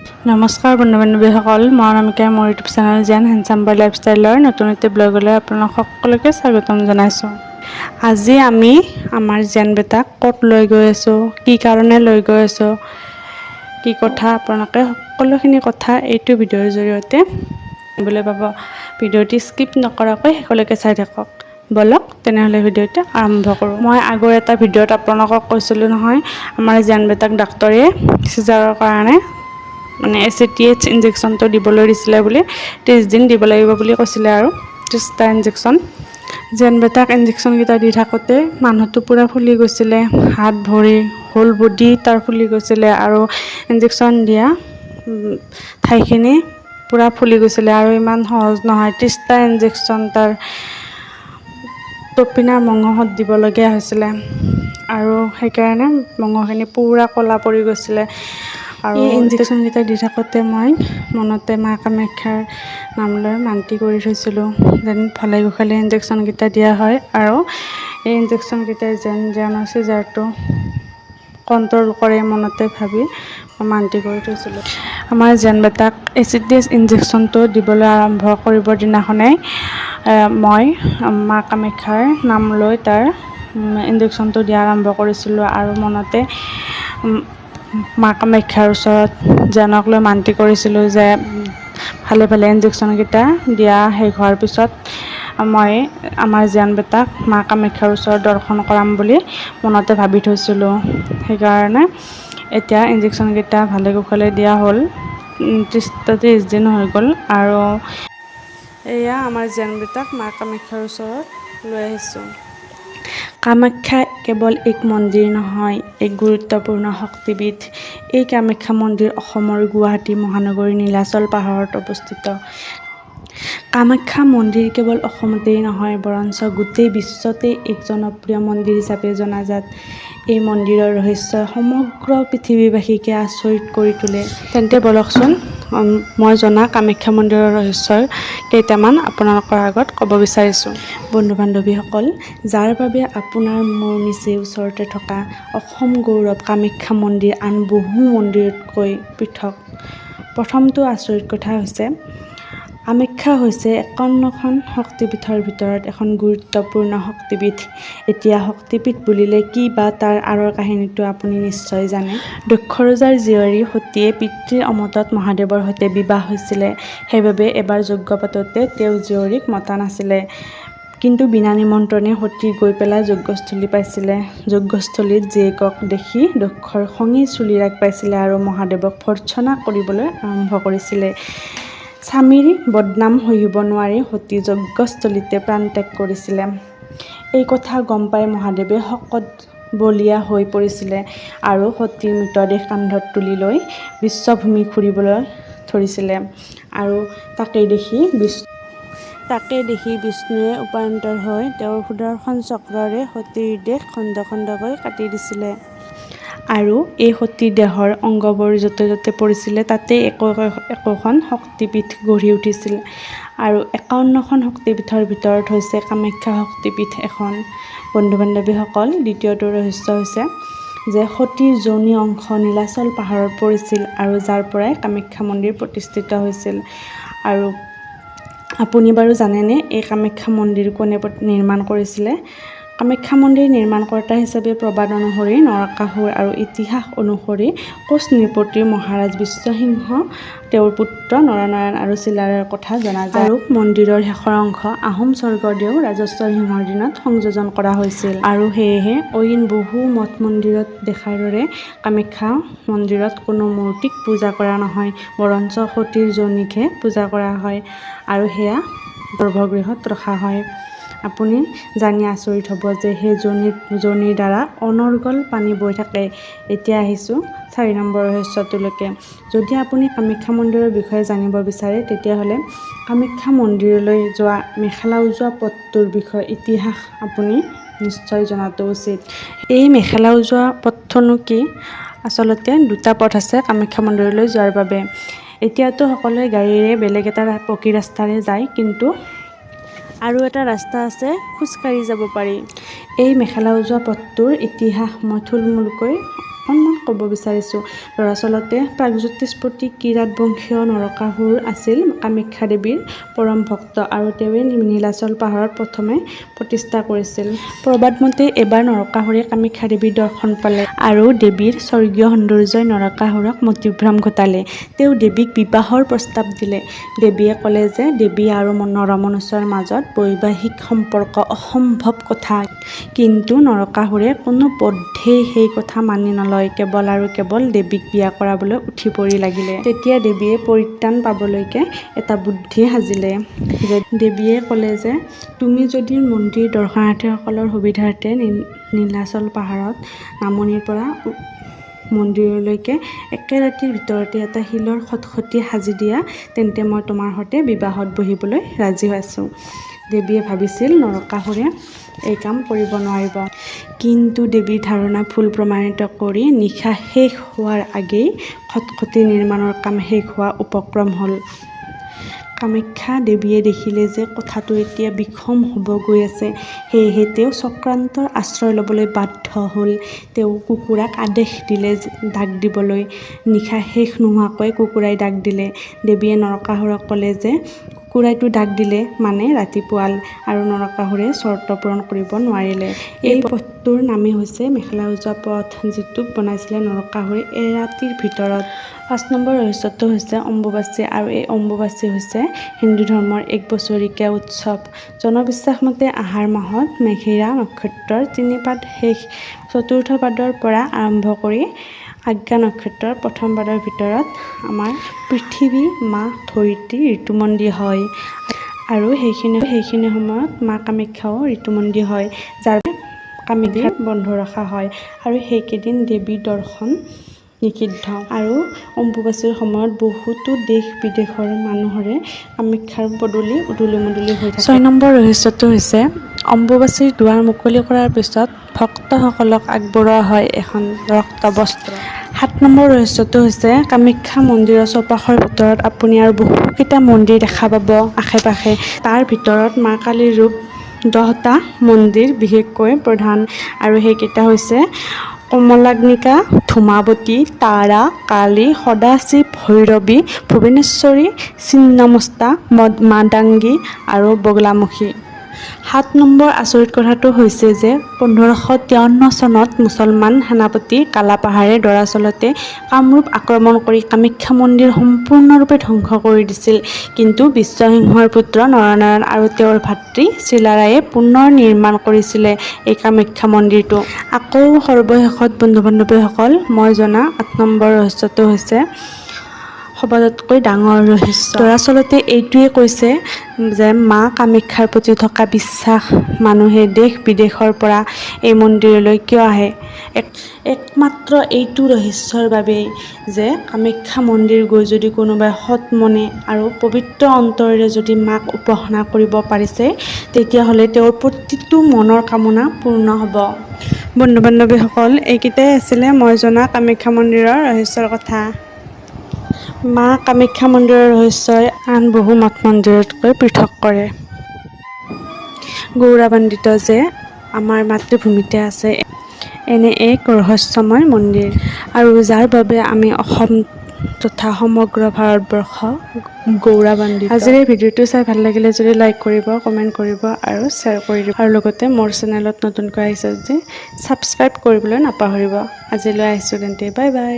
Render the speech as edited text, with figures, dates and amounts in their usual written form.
নমস্কাৰ বন্ধু বান্ধৱীসকল, মই অনামিকা। মোৰ ইউটিউব চেনেল জেন হেণ্ডচাম বাই লাইফষ্টাইলৰ নতুন এটি ব্লগলৈ আপোনালোক সকলোকে স্বাগতম জনাইছোঁ। আজি আমি আমাৰ জেন বেটাক ক'ত লৈ গৈ আছোঁ, কি কাৰণে লৈ গৈ আছোঁ, কি কথা, আপোনালোকে সকলোখিনি কথা এইটো ভিডিঅ'ৰ জৰিয়তে জানিবলৈ পাব। ভিডিঅ'টি স্কিপ নকৰাকৈ শেষলৈকে চাই থাকক। বলক তেনেহ'লে ভিডিঅ'টো আৰম্ভ কৰোঁ। মই আগৰ এটা ভিডিঅ'ত আপোনালোকক কৈছিলোঁ নহয়, আমাৰ জেন বেটাক ডাক্তৰে চিজাৰৰ কাৰণে ACTH ইনজেকশ্যনটো দিবলৈ দিছিলে বুলি, 30 দিন দিব লাগিব বুলি কৈছিলে আৰু 30টা ইনজেকশ্যন। জেন বেটাক ইনজেকশ্যনকেইটা দি থাকোঁতে মানুহটো পূৰা ফুলি গৈছিলে, হাত ভৰি হোল বডি তাৰ ফুলি গৈছিলে আৰু ইনজেকশ্যন দিয়া ঠাইখিনি পূৰা ফুলি গৈছিলে। আৰু ইমান সহজ নহয়, 30টা ইনজেকশ্যন তাৰ তপিনাৰ মঙহত দিবলগীয়া হৈছিলে আৰু সেইকাৰণে মঙহখিনি পূৰা ক'লা পৰি গৈছিলে। আৰু এই ইনজেকশ্যনকেইটা দি থাকোঁতে মই মনতে মা কামাখ্যাৰ নাম লৈ মান্তি কৰি থৈছিলোঁ, যেন ভালে কুশলে ইনজেকশ্যনকেইটা দিয়া হয় আৰু এই ইনজেকশ্যনকেইটাই যেন চিজাৰটো কণ্ট্ৰল কৰে মনতে ভাবি মই মান্তি কৰি থৈছিলোঁ। আমাৰ জেন বেটাক ACTH ইনজেকশ্যনটো দিবলৈ আৰম্ভ কৰিবৰ দিনাখনেই মই মা কামাখ্যাৰ নাম লৈ তাৰ ইনজেকশ্যনটো দিয়া আৰম্ভ কৰিছিলোঁ আৰু মনতে মা কামাখ্যাৰ ওচৰত জেনক লৈ মান্তি কৰিছিলোঁ যে ভালে ভালে ইনজেকশ্যনকেইটা দিয়া শেষ হোৱাৰ পিছত মই আমাৰ জেন বেটাক মা কামাখ্যাৰ ওচৰত দৰ্শন কৰাম বুলি মনতে ভাবি থৈছিলোঁ। সেইকাৰণে এতিয়া ইনজেকশ্যনকেইটা ভালে কুশলে দিয়া হ'ল, 30 দিন হৈ গ'ল আৰু এয়া আমাৰ জেন বেটাক মা কামাখ্যাৰ ওচৰত লৈ আহিছোঁ। কামাখ্যা কেৱল এক মন্দিৰ নহয়, এক গুৰুত্বপূৰ্ণ শক্তিপীঠ। এই কামাখ্যা মন্দিৰ অসমৰ গুৱাহাটী মহানগৰীৰ নীলাচল পাহাৰত অৱস্থিত। কামাখ্যা মন্দিৰ কেৱল অসমতেই নহয়, বৰঞ্চ গোটেই বিশ্বতেই এক জনপ্ৰিয় মন্দিৰ হিচাপে জনাজাত। এই মন্দিৰৰ ৰহস্যই সমগ্ৰ পৃথিৱীবাসীকে আচৰিত কৰি তোলে। তেন্তে বলকচোন মই জনা কামাখ্যা মন্দিৰৰ ৰহস্যৰ কেইটামান আপোনালোকৰ আগত ক'ব বিচাৰিছোঁ। বন্ধু বান্ধৱীসকল, যাৰ বাবে আপোনাৰ মোৰ নিচেই ওচৰতে থকা অসম গৌৰৱ কামাখ্যা মন্দিৰ আন বহু মন্দিৰতকৈ পৃথক। প্ৰথমটো আচৰিত কথা হৈছে, কামাখ্যা হৈছে 51খন শক্তিপীঠৰ ভিতৰত এখন গুৰুত্বপূৰ্ণ শক্তিপীঠ। এতিয়া শক্তিপীঠ বুলিলে কি বা তাৰ আঁৰৰ কাহিনীটো আপুনি নিশ্চয় জানে। দক্ষ ৰজাৰ জীয়ৰী সতীয়ে পিতৃৰ অমতত মহাদেৱৰ সৈতে বিবাহ হৈছিলে। সেইবাবে এবাৰ যজ্ঞ পাতোতে তেওঁ জীয়ৰীক মতা নাছিলে, কিন্তু বিনা নিমন্ত্ৰণে সতী গৈ পেলাই যজ্ঞস্থলী পাইছিলে। যজ্ঞস্থলীত জীয়েকক দেখি দক্ষৰ খঙেই চুলি ৰাগ পাইছিলে আৰু মহাদেৱক ভৰ্ৎসনা কৰিবলৈ আৰম্ভ কৰিছিলে। স্বামীৰ বদনাম সহিব নোৱাৰি সতী যজ্ঞস্থলীতে প্ৰাণত্যাগ কৰিছিলে। এই কথা গম পাই মহাদেৱে শকত বলিয়া হৈ পৰিছিলে আৰু সতীৰ মৃতদেহ কান্ধত তুলি লৈ বিশ্বভূমি ঘূৰিবলৈ ধৰিছিলে আৰু তাকে দেখি বিষ্ণুৱে উপায়ন্তৰ হৈ তেওঁৰ সুদৰ্শন চক্ৰৰে সতীৰ দেহ খণ্ড খণ্ডকৈ কাটি দিছিলে। আৰু এই সতী দেহৰ অংগবোৰ য'তে য'তে পৰিছিলে তাতেই একোখন শক্তিপীঠ গঢ়ি উঠিছিল। আৰু 51খন শক্তিপীঠৰ ভিতৰত হৈছে কামাখ্যা শক্তিপীঠ এখন। বন্ধু বান্ধৱীসকল, দ্বিতীয়টো ৰহস্য হৈছে যে সতীৰ যোনি অংশ নীলাচল পাহাৰত পৰিছিল আৰু যাৰ পৰাই কামাখ্যা মন্দিৰ প্ৰতিষ্ঠিত হৈছিল। আৰু আপুনি বাৰু জানেনে এই কামাখ্যা মন্দিৰ কোনে নিৰ্মাণ কৰিছিলে? কামাখ্যা মন্দিৰ নিৰ্মাণকৰ্তা হিচাপে প্ৰবাদ অনুসৰি নৰকাসুৰ আৰু ইতিহাস অনুসৰি কোচ নৃপতিৰ মহাৰাজ বিশ্বসিংহ, তেওঁৰ পুত্ৰ নৰনাৰায়ণ আৰু চিলাৰায়ৰ কথা জনা যায়। আৰু মন্দিৰৰ শেষৰ অংশ আহোম স্বৰ্গদেউ ৰাজেশ্বৰ সিংহৰ দিনত সংযোজন কৰা হৈছিল। আৰু সেয়েহে অইন বহু মঠ মন্দিৰত দেখাৰ দৰে কামাখ্যা মন্দিৰত কোনো মূৰ্তিক পূজা কৰা নহয়, বৰঞ্চ সতীৰ যোনিকহে পূজা কৰা হয় আৰু সেয়া গৰ্ভগৃহত ৰখা হয়। আপুনি জানি আচৰিত হ'ব যে সেই যোনিৰ দ্বাৰা অনৰ্গল পানী বৈ থাকে। এতিয়া আহিছোঁ 4 নম্বৰ ৰহস্যটোলৈকে। যদি আপুনি কামাখ্যা মন্দিৰৰ বিষয়ে জানিব বিচাৰে, তেতিয়াহ'লে কামাখ্যা মন্দিৰলৈ যোৱা মেখেলা উজোৱা পথটোৰ বিষয়ে ইতিহাস আপুনি নিশ্চয় জনাটো উচিত। এই মেখেলা উজোৱা পথটোনো কি? আচলতে 2টা পথ আছে কামাখ্যা মন্দিৰলৈ যোৱাৰ বাবে। এতিয়াতো সকলোৱে গাড়ীৰে বেলেগ এটা পকী ৰাস্তাৰে যায়, কিন্তু আৰু এটা ৰাস্তা আছে খোজকাঢ়ি যাব পাৰি। এই মেখেলা উজোৱা পথটোৰ ইতিহাস মই থুলমূলকৈ অকণমান ক'ব বিচাৰিছোঁ। দৰাচলতে প্ৰাগজ্যোতিষপতি কিৰাত বংশীয় নৰকাসুৰ আছিল কামাখ্যা দেৱীৰ পৰম ভক্ত আৰু তেওঁৱে নীলাচল পাহাৰত প্ৰথমে প্ৰতিষ্ঠা কৰিছিল। প্ৰবাদ মতে এবাৰ নৰকাসুৰে কামাখ্যা দেৱীৰ দৰ্শন পালে আৰু দেৱীৰ স্বৰ্গীয় সৌন্দৰ্যই নৰকাসুৰক মতিভ্ৰম ঘটালে। তেওঁ দেৱীক বিবাহৰ প্ৰস্তাৱ দিলে। দেৱীয়ে ক'লে যে দেৱী আৰু নৰমনুষ্যৰ মাজত বৈবাহিক সম্পৰ্ক অসম্ভৱ কথা, কিন্তু নৰকাসুৰে কোনো পধ্যেই সেই কথা মানি নলয়। কেৱল আৰু কেৱল দেৱীক বিয়া কৰাবলৈ উঠি পৰি লাগিলে। তেতিয়া দেৱীয়ে পৰিত্ৰাণ পাবলৈকে এটা বুদ্ধি সাজিলে। দেৱীয়ে ক'লে যে তুমি যদি মন্দিৰ দৰ্শনাৰ্থীসকলৰ সুবিধাৰ্থে নীলাচল পাহাৰত নামনিৰ পৰা মন্দিৰলৈকে একে ৰাতিৰ ভিতৰতে এটা শিলৰ খটখটি সাজি দিয়া, তেন্তে মই তোমাৰ সৈতে বিবাহত বহিবলৈ ৰাজি আছোঁ। দেৱীয়ে ভাবিছিল নৰকাসুৰে এই কাম কৰিব নোৱাৰিব। কিন্তু দেৱীৰ ধাৰণা ভুল প্ৰমাণিত কৰি নিশা শেষ হোৱাৰ আগেই খটখটি নিৰ্মাণৰ কাম শেষ হোৱা উপক্ৰম হ'ল। কামাখ্যা দেৱীয়ে দেখিলে যে কথাটো এতিয়া বিষম হ'ব গৈ আছে। সেয়েহে তেওঁ চক্ৰান্তৰ আশ্ৰয় ল'বলৈ বাধ্য হ'ল। তেওঁ কুকুৰাক আদেশ দিলে ডাক দিবলৈ। নিশা শেষ নোহোৱাকৈ কুকুৰাই ডাক দিলে। দেৱীয়ে নৰকাসুৰক ক'লে যে কুকুৰাইটো ডাক দিলে মানে ৰাতিপুৱাল, আৰু নৰকাসুৰে চৰ্ত পূৰণ কৰিব নোৱাৰিলে। এই পথটোৰ নামেই হৈছে মেখেলা উজোৱা পথ, যিটো বনাইছিলে নৰকাসুৰে এৰাতিৰ ভিতৰত। ৫ নম্বৰ ৰহস্যটো হৈছে অম্বুবাচী, আৰু এই অম্বুবাচী হৈছে হিন্দু ধৰ্মৰ এক বছৰেকীয়া উৎসৱ। জনবিশ্বাস মতে আহাৰ মাহত মৃগশিৰা নক্ষত্ৰৰ ৩ পাদ শেষ ৪ৰ্থ পাদৰ পৰা আৰম্ভ কৰি আজ্ঞা নক্ষত্ৰৰ ১ম পাদৰ ভিতৰত আমাৰ পৃথিৱী মা ধৰিত্ৰী ঋতুমন্দী হয়, আৰু সেইখিনি সময়ত মা কামাখ্যাও ঋতুমন্দী হয়, যাৰ কামাখ্যাক বন্ধ ৰখা হয়, আৰু সেইকেইদিন দেৱীৰ দৰ্শন নিষিদ্ধ। আৰু অম্বুবাচীৰ সময়ত বহুতো দেশ বিদেশৰ মানুহৰে কামাখ্যাৰ পদূলি উদুলি মুদুলি হৈ থাকে। ৬ নম্বৰ ৰহস্যটো হৈছে অম্বুবাচীৰ দুৱাৰ মুকলি কৰাৰ পিছত ভক্তসকলক আগবঢ়োৱা হয় এখন ৰক্ত বস্ত্ৰ। ৭ নম্বৰ ৰহস্যটো হৈছে কামাখ্যা মন্দিৰৰ চৌপাশৰ ভিতৰত আপুনি আৰু বহুকেইটা মন্দিৰ দেখা পাব আশে-পাশে। তাৰ ভিতৰত মা কালীৰ ৰূপ 10টা মন্দিৰ বিশেষকৈ প্ৰধান, আৰু সেইকেইটা হৈছে কমলাগ্নিকা, ধূমাৱতী, তাৰা, কালী, সদাশিৱ, ভৈৰৱী, ভুৱনেশ্বৰী, ছিন্নমস্তা, মাদাংগী আৰু বগলামুখী। ৭ নম্বৰ আচৰিত কথাটো হৈছে যে ১৫৫৩ চনত মুছলমান সেনাপতি কালাপাহাৰে দৰাচলতে কামৰূপ আক্ৰমণ কৰি কামাখ্যা মন্দিৰ সম্পূৰ্ণৰূপে ধ্বংস কৰি দিছিল। কিন্তু বিশ্বসিংহৰ পুত্ৰ নৰনাৰায়ণ আৰু তেওঁৰ ভাতৃ চিলাৰায়ে পুনৰ নিৰ্মাণ কৰিছিলে এই কামাখ্যা মন্দিৰটো। আকৌ সৰ্বশেষত বন্ধু-বান্ধৱীসকল, মই জনা ৮ নম্বৰ ৰহস্যটো হৈছে সবাতোতকৈ ডাঙৰ ৰহস্য। দৰাচলতে এইটোৱে কৈছে যে মা কামাখ্যাৰ প্ৰতি থকা বিশ্বাস, মানুহে দেশ বিদেশৰ পৰা এই মন্দিৰলৈ কিয় আহে, একমাত্ৰ এইটো ৰহস্যৰ বাবেই যে কামাখ্যা মন্দিৰ গৈ যদি কোনোবাই সৎ মনে আৰু পবিত্ৰ অন্তৰেৰে যদি মাক উপাসনা কৰিব পাৰিছে, তেতিয়াহ'লে তেওঁৰ প্ৰতিটো মনৰ কামনা পূৰ্ণ হ'ব। বন্ধু-বান্ধৱীসকল, এইকেইটাই আছিলে মই জনা কামাখ্যা মন্দিৰৰ ৰহস্যৰ কথা। মা কামাখ্যা মন্দিৰৰ ৰহস্যই আন বহু মঠ মন্দিৰতকৈ পৃথক কৰে। গৌৰৱান্বিত যে আমাৰ মাতৃভূমিতে আছে এনে এক ৰহস্যময় মন্দিৰ, আৰু যাৰ বাবে আমি অসম তথা সমগ্ৰ ভাৰতবৰ্ষ গৌৰৱান্বিত। আজিৰ এই ভিডিঅ'টো চাই ভাল লাগিলে যদি লাইক কৰিব, কমেণ্ট কৰিব আৰু শ্বেয়াৰ কৰি দিব, আৰু লগতে মোৰ চেনেলত নতুনকৈ আহিছে যদি ছাবস্ক্ৰাইব কৰিবলৈ নাপাহৰিব। আজিলৈ আহিছোঁ তেন্তে, বাই বাই।